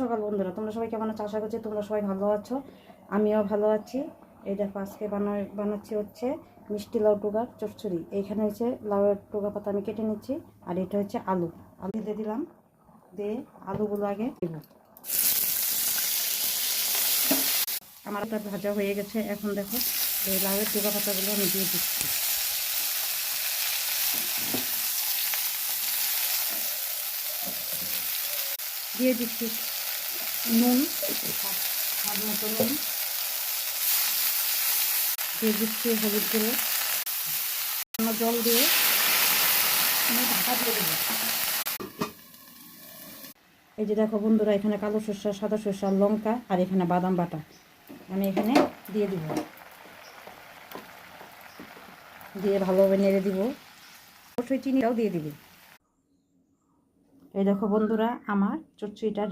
সকাল বন্ধুরা, তোমরা সবাই কেমন আছো? আশা করছি তোমরা সবাই ভালো আছো, আমিও ভালো আছি। এই দেখো আজকে বানাচ্ছি হচ্ছে মিষ্টি লাউ টুকার চচ্চড়ি। এইখানে হচ্ছে লাউয়ের টুকা পাতা আমি কেটে নিচ্ছি, আর এটা হচ্ছে আলু দিয়ে দিলাম। দিয়ে আলুগুলো আগে দেব। আমার একটা ভাজা হয়ে গেছে। এখন দেখো এই লাউয়ের টুকা পাতাগুলো আমি দিয়ে দিচ্ছি। দিয়ে দিচ্ছি নুন, স্বাদ মতো নুন, দিয়ে দিচ্ছি হলুদ গুঁড়ো, জল দিয়ে আমি ঢাকা দিয়ে দেবো। এই যে দেখো বন্ধুরা, এখানে কালো সরষা, সাদা সরষা, লঙ্কা আর এখানে বাদাম বাটা আমি এখানে দিয়ে দিব। দিয়ে ভালোভাবে নেড়ে দিব। অবশ্যই চিনিটাও দিয়ে দিব। এই দেখো বন্ধুরা, আমার চচ্চড়িটা